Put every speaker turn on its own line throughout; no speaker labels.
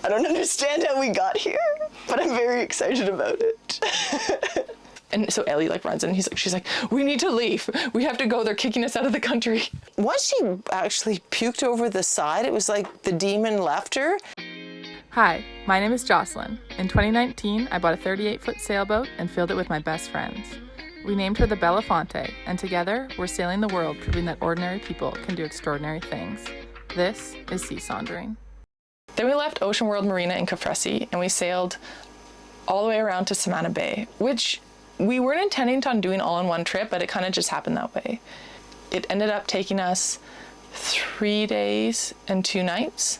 I don't understand how we got here, but I'm very excited about it.
And so Ellie like runs in and she's like, we need to leave. We have to go. They're kicking us out of the country.
Once she actually puked over the side, it was like the demon left her.
Hi, my name is Jocelyn. In 2019, I bought a 38-foot sailboat and filled it with my best friends. We named her the Belafonte, and together, we're sailing the world, proving that ordinary people can do extraordinary things. This is Sea Sondering.
Then we left Ocean World Marina in Kafresi and we sailed all the way around to Samana Bay, which we weren't intending on doing all in one trip, but it kind of just happened that way. It ended up taking us 3 days and 2 nights.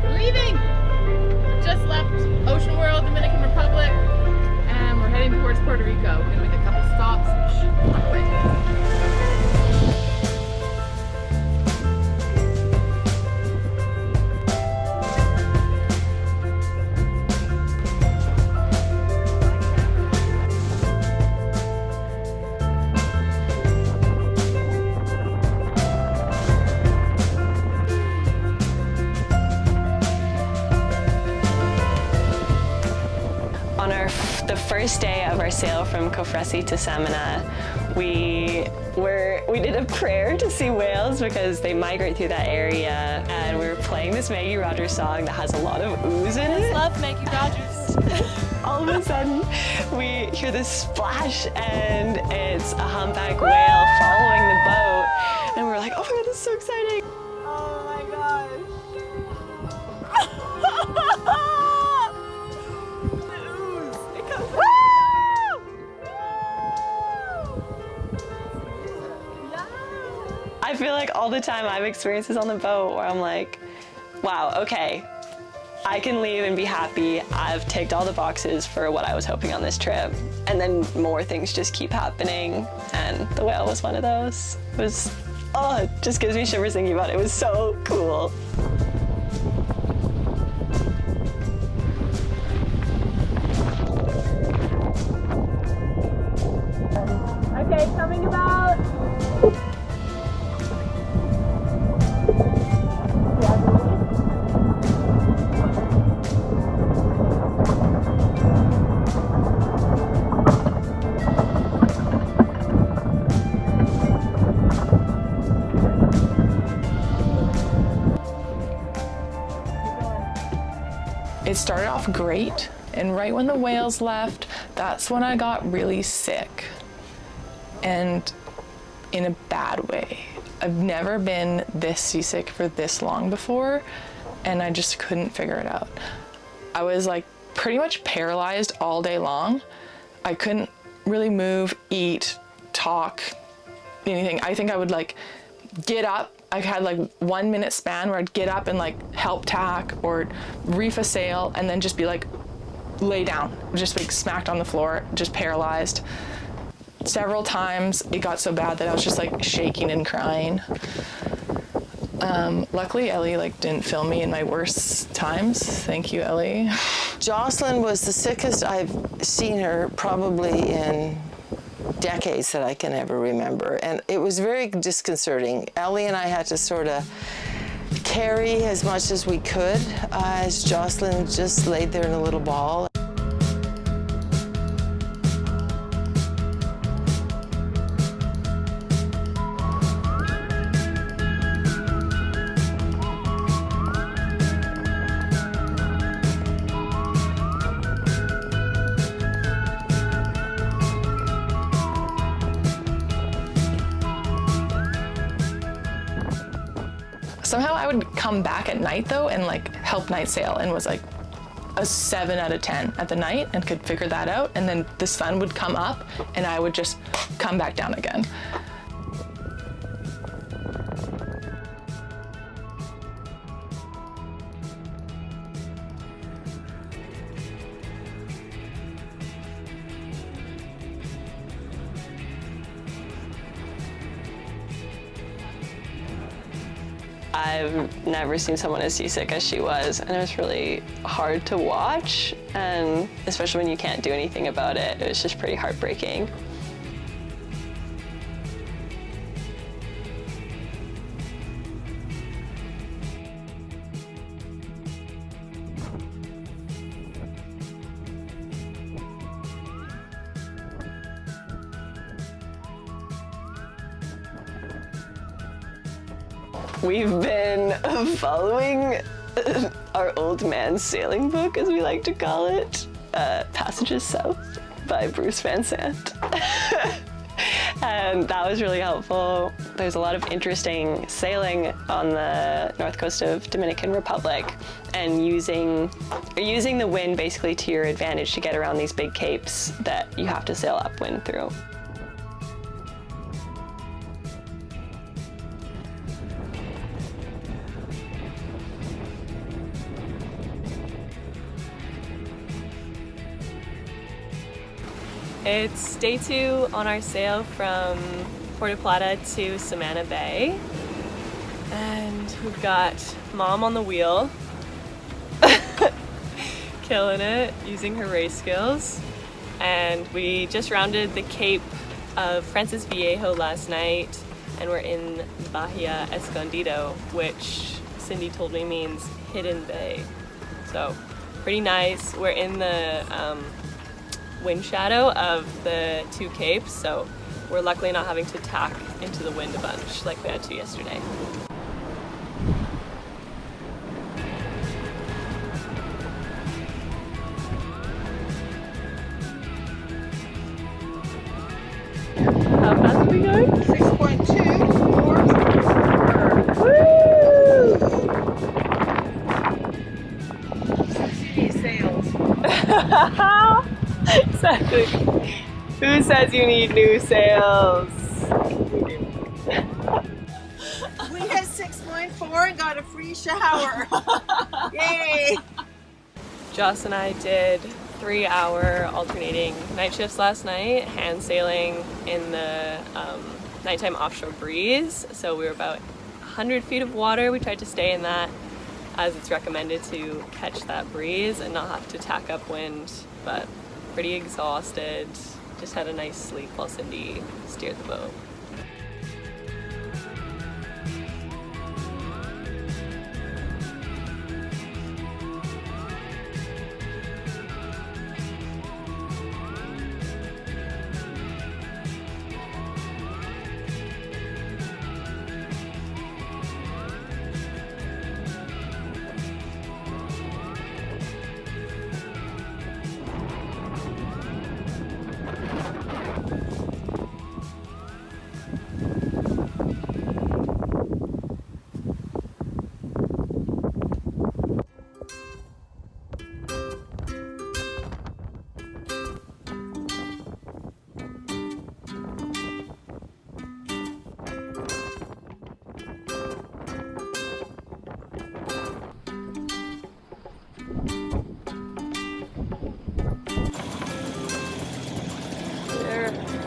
Leaving! Just left Ocean World, Dominican Republic, and we're heading towards Puerto Rico. We're gonna make a couple stops on the way.
The first day of our sail from Kafresi to Samana, we did a prayer to see whales because they migrate through that area, and we were playing this Maggie Rogers song that has a lot of ooze in it.
I love Maggie Rogers.
All of a sudden, we hear this splash, and it's a humpback whale following the boat, and we're like, oh my god, this is so exciting.
Oh my gosh.
I feel like all the time I've experienced this on the boat where I'm like, wow, okay, I can leave and be happy. I've ticked all the boxes for what I was hoping on this trip. And then more things just keep happening, and the whale was one of those. It was, oh, it just gives me shivers thinking about it. It was so cool.
Okay, coming about.
It started off great, and right when the whales left, that's when I got really sick, and in a bad way. I've never been this seasick for this long before, and I just couldn't figure it out. I was like pretty much paralyzed all day long. I couldn't really move, eat, talk, anything. I think I would like get up. I had like 1 minute span where I'd get up and like help tack or reef a sail and then just be like lay down, just like smacked on the floor, just paralyzed. Several times it got so bad that I was just like shaking and crying. Luckily Ellie like didn't film me in my worst times. Thank you, Ellie.
Jocelyn was the sickest I've seen her probably in decades that I can ever remember, and it was very disconcerting. Ellie and I had to sort of carry as much as we could as Jocelyn just laid there in a little ball.
Somehow I would come back at night though and like help night sail, and was like a 7 out of 10 at the night and could figure that out, and then the sun would come up and I would just come back down again.
I've never seen someone as seasick as she was, and it was really hard to watch, and especially when you can't do anything about it, it was just pretty heartbreaking. We've been following our old man's sailing book, as we like to call it, Passages South by Bruce Van Sant. And that was really helpful. There's a lot of interesting sailing on the north coast of Dominican Republic, and using the wind basically to your advantage to get around these big capes that you have to sail upwind through. It's day 2 on our sail from Puerto Plata to Samana Bay, and we've got Mom on the wheel, killing it, using her race skills, and we just rounded the Cape of Francis Viejo last night, and we're in Bahia Escondido, which Cindy told me means hidden bay, so pretty nice. We're in the wind shadow of the 2 capes, so we're luckily not having to tack into the wind a bunch like we had to yesterday. How fast are we going?
6.2.
Woo! Sails. Exactly. Who says you need new sails?
We had 6.4 and got a free shower. Yay!
Joss and I did 3-hour alternating night shifts last night, hand sailing in the nighttime offshore breeze. So we were about 100 feet of water. We tried to stay in that, as it's recommended to catch that breeze and not have to tack upwind, but pretty exhausted. Just had a nice sleep while Cindy steered the boat.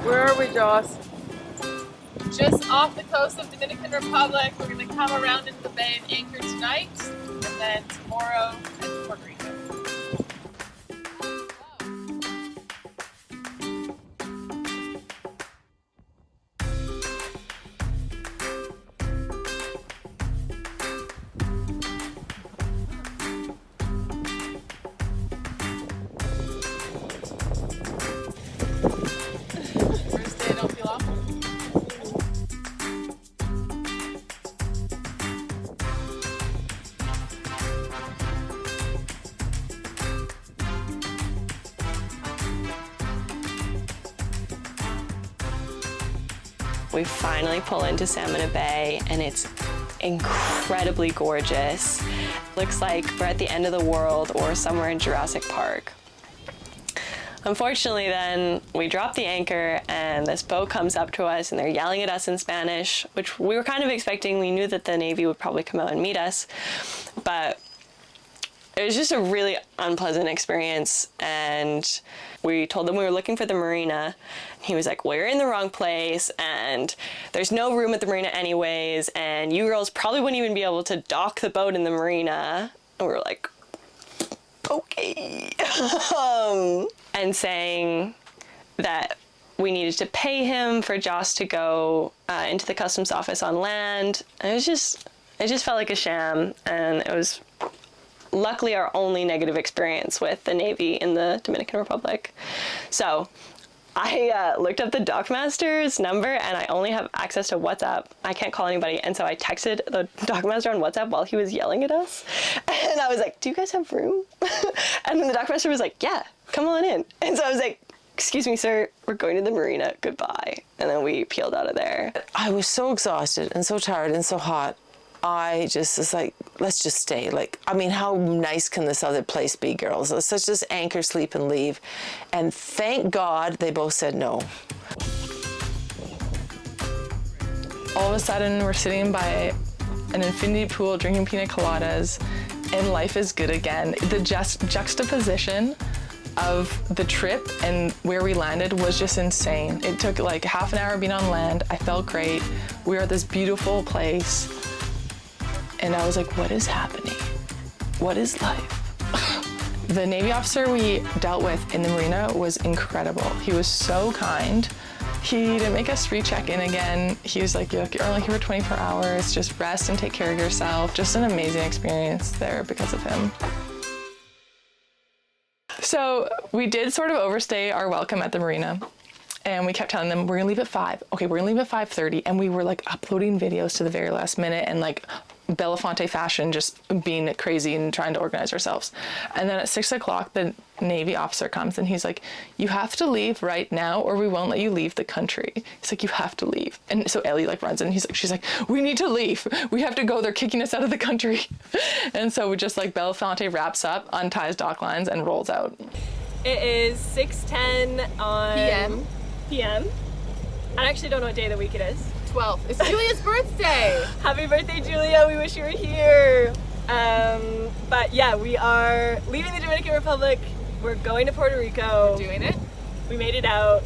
Where are we, Joss? Just off the coast of Dominican Republic. We're going to come around into the bay and anchor tonight, and then tomorrow at Puerto Rico. First day, don't feel awful.
We finally pull into Samana Bay, and it's incredibly gorgeous. Looks like we're at the end of the world or somewhere in Jurassic Park. Unfortunately then, we drop the anchor and this boat comes up to us and they're yelling at us in Spanish, which we were kind of expecting. We knew that the Navy would probably come out and meet us, but it was just a really unpleasant experience, and we told them we were looking for the marina. He was like, well, you're in the wrong place, and there's no room at the marina anyways, and you girls probably wouldn't even be able to dock the boat in the marina. And we were like, okay. And saying that we needed to pay him for Joss to go into the customs office on land. And it just felt like a sham, and it was luckily our only negative experience with the Navy in the Dominican Republic. So I looked up the dockmaster's number, and I only have access to WhatsApp. I can't call anybody, and so I texted the dockmaster on WhatsApp while he was yelling at us. And I was like, do you guys have room? And then the dockmaster was like, yeah, come on in. And so I was like, excuse me, sir, we're going to the marina, goodbye. And then we peeled out of there.
I was so exhausted and so tired and so hot. I just was like, let's just stay. Like, I mean, how nice can this other place be, girls? Let's just anchor, sleep, and leave. And thank God they both said no.
All of a sudden, we're sitting by an infinity pool drinking pina coladas, and life is good again. The juxtaposition of the trip and where we landed was just insane. It took like half an hour being on land. I felt great. We were at this beautiful place. And I was like, what is happening? What is life? The Navy officer we dealt with in the marina was incredible. He was so kind. He didn't make us recheck in again. He was like, look, you're only here for 24 hours. Just rest and take care of yourself. Just an amazing experience there because of him. So we did sort of overstay our welcome at the marina. And we kept telling them, we're gonna leave at 5. Okay, we're gonna leave at 5:30. And we were like uploading videos to the very last minute and like Belafonte fashion, just being crazy and trying to organize ourselves. And then at 6 o'clock, the Navy officer comes and he's like, you have to leave right now or we won't let you leave the country. He's like, you have to leave. And so Ellie like runs in, she's like, we need to leave. We have to go. They're kicking us out of the country. And so we just like Belafonte wraps up, unties dock lines and rolls out.
It is 6:10 on PM. I actually don't know what day of the week it is.
12th. It's Julia's birthday.
Happy birthday, Julia. We wish you were here. But yeah, we are leaving the Dominican Republic. We're going to Puerto Rico.
We're doing it.
We made it out.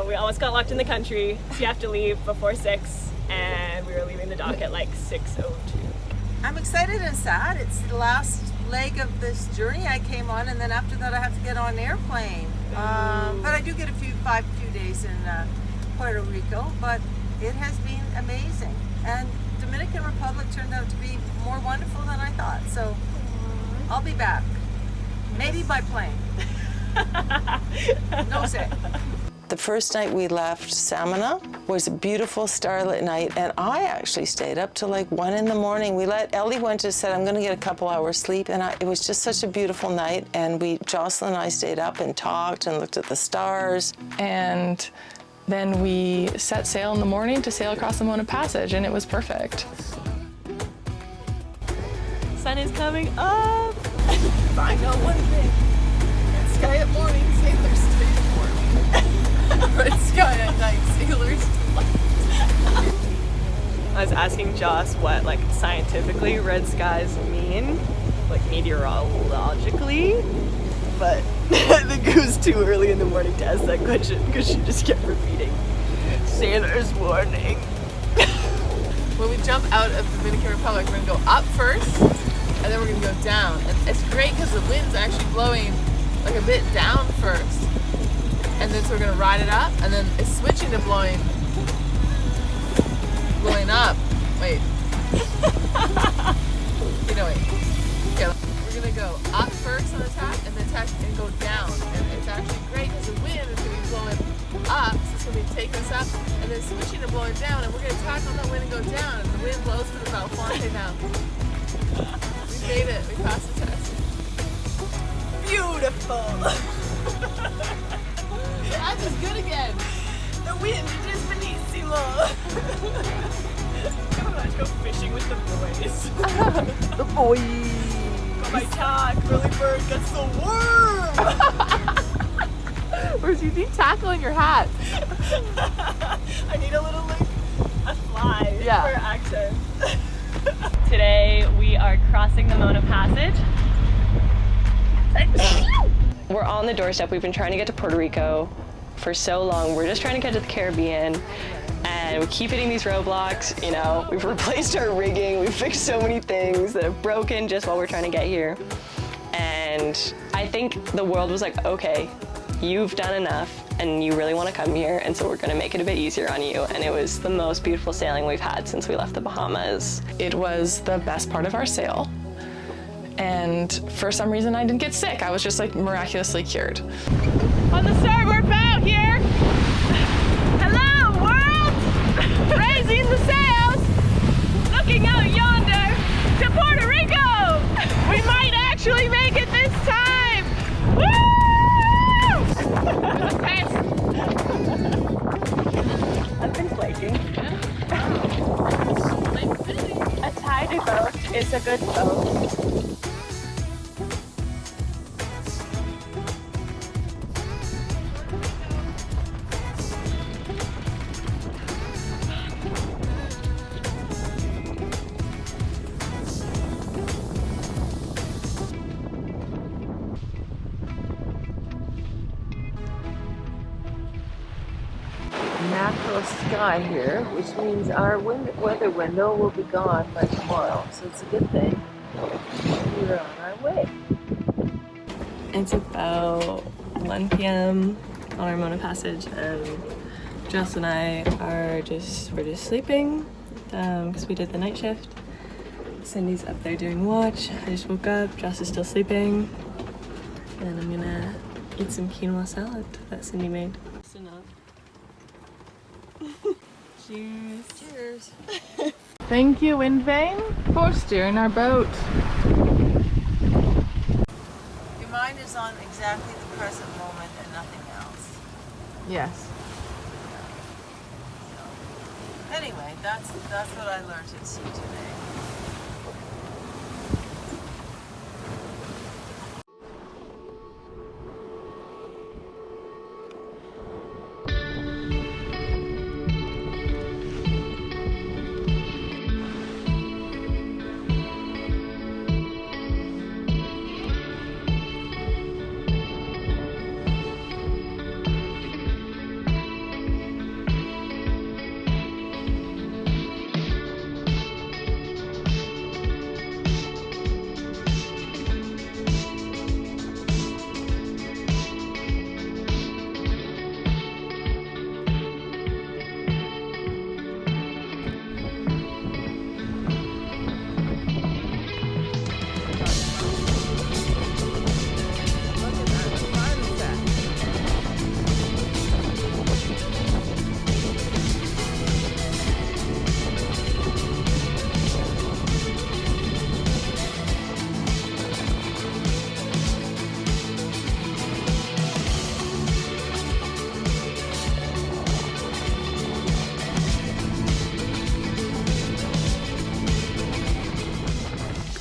We almost got locked in the country, so you have to leave before 6, and we were leaving the dock at like 6:02.
I'm excited and sad. It's the last leg of this journey I came on, and then after that I have to get on an airplane. But I do get a few days in Puerto Rico, but it has been amazing. And Dominican Republic turned out to be more wonderful than I thought. So I'll be back. Maybe by plane. No say.
The first night we left Samana was a beautiful starlit night, and I actually stayed up till like 1 in the morning. Ellie went to said, I'm gonna get a couple hours sleep, and it was just such a beautiful night, and Jocelyn and I stayed up and talked and looked at the stars.
And then we set sail in the morning to sail across the Mona Passage, and it was perfect.
Sun is coming up.
I know one thing. Red sky at morning, sailors stay at morning. Red sky at night, sailors delight.
I was asking Joss what like scientifically red skies mean, like meteorologically, but I think it was too early in the morning to ask that question because she just kept repeating, sailor's warning.
When we jump out of the Dominican Republic, we're gonna go up first, and then we're gonna go down. And it's great because the wind's actually blowing like a bit down first. And then so we're gonna ride it up, and then it's switching to blowing up. Wait. Wait. Okay, we're gonna go up first on the tack, and then tack and go down. And it's actually great because the wind is gonna be blowing up, so it's gonna be taking us up, and then switching to blowing down, and we're gonna tack on that wind and go down, and the wind blows for the Belafonte now. We made it. We passed the test.
Beautiful.
That is good again.
The wind is benissimo. Let's go fishing with the boys.
The boys.
Got my tack, early bird gets the worm.
Where's you need tackle in your hat?
I need a little a fly
Yeah.
for accent. Today we are crossing the Mona Passage. We're on the doorstep. We've been trying to get to Puerto Rico for so long. We're just trying to get to the Caribbean, and we keep hitting these roadblocks. You know, we've replaced our rigging. We've fixed so many things that have broken just while we're trying to get here. And I think the world was like, okay, you've done enough and you really want to come here, and so we're going to make it a bit easier on you. And it was the most beautiful sailing we've had since we left the Bahamas.
It was the best part of our sail. And for some reason I didn't get sick. I was just like miraculously cured.
On the starboard bow here. Hello, world! Raising the sails, looking out yonder to Puerto Rico. We might actually make it this time. Woo!
I've been flaking. A tidy boat is a good boat.
Macro sky here, which means our weather window will be gone by tomorrow, so it's a good thing. We're on our way.
It's about 1 p.m. on our Mona Passage, and Joss and I are just sleeping because we did the night shift. Cindy's up there doing watch. I just woke up. Joss is still sleeping, and I'm gonna eat some quinoa salad that Cindy made. Listen up. Cheers.
Cheers.
Thank you, Wind Vane, for steering our boat.
Your mind is on exactly the present moment and nothing else.
Yes.
Anyway, that's what I learned at sea today.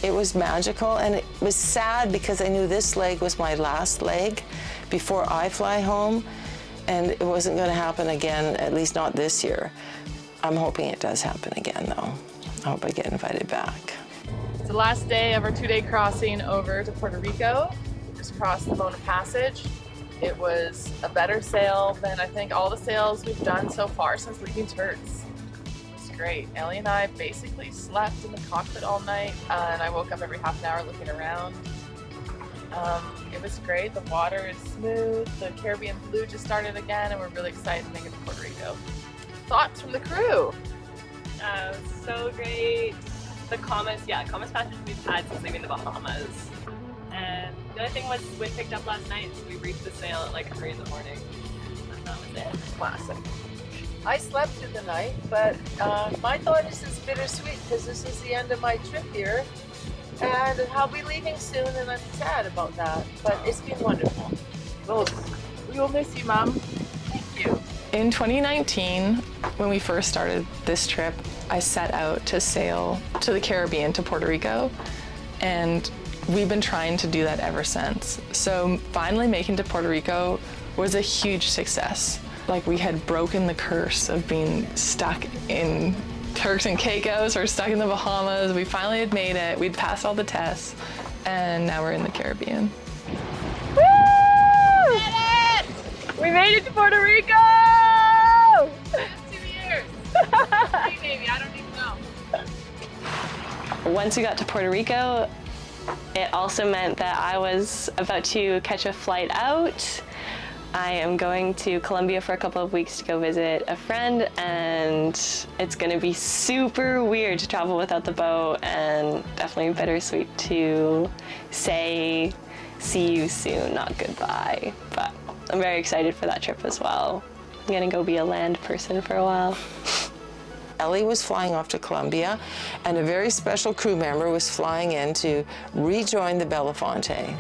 It was magical, and it was sad because I knew this leg was my last leg before I fly home, and it wasn't going to happen again, at least not this year. I'm hoping it does happen again, though. I hope I get invited back.
It's the last day of our 2-day crossing over to Puerto Rico. We just crossed the Mona Passage. It was a better sail than I think all the sails we've done so far since leaving Turks. It was great. Ellie and I basically slept in the cockpit all night, and I woke up every half an hour looking around. It was great. The water is smooth. The Caribbean Blue just started again, and we're really excited to make it to Puerto Rico. Thoughts from the crew?
It was so great. The calmest passage we've had since leaving the Bahamas. And the other thing was wind picked up last night, so we reached the sail at like 3 in the morning. And that was it.
Classic. I slept through the night, but my thought is it's bittersweet because this is the end of my trip here, and I'll be leaving soon, and I'm sad about that. But it's been wonderful.
We will miss you, Mom.
Thank you.
In 2019, when we first started this trip, I set out to sail to the Caribbean, to Puerto Rico, and we've been trying to do that ever since. So finally making to Puerto Rico was a huge success. Like, we had broken the curse of being stuck in Turks and Caicos or stuck in the Bahamas. We finally had made it. We'd passed all the tests, and now we're in the Caribbean.
you to Puerto Rico!
2 years. 3 maybe, I don't even know.
Once we got to Puerto Rico, it also meant that I was about to catch a flight out. I am going to Colombia for a couple of weeks to go visit a friend, and it's gonna be super weird to travel without the boat, and definitely bittersweet to say see you soon, not goodbye. But I'm very excited for that trip as well. I'm gonna go be a land person for a while.
Ellie was flying off to Colombia, and a very special crew member was flying in to rejoin the Belafonte.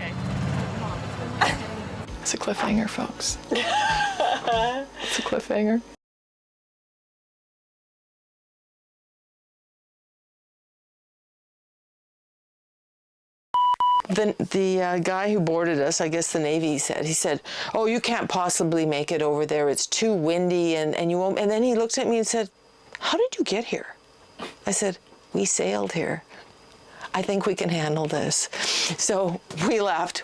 It's a cliffhanger, folks. It's a cliffhanger.
The guy who boarded us, I guess the Navy, he said, oh, you can't possibly make it over there. It's too windy and you won't. And then he looked at me and said, how did you get here? I said, we sailed here. I think we can handle this. So we left.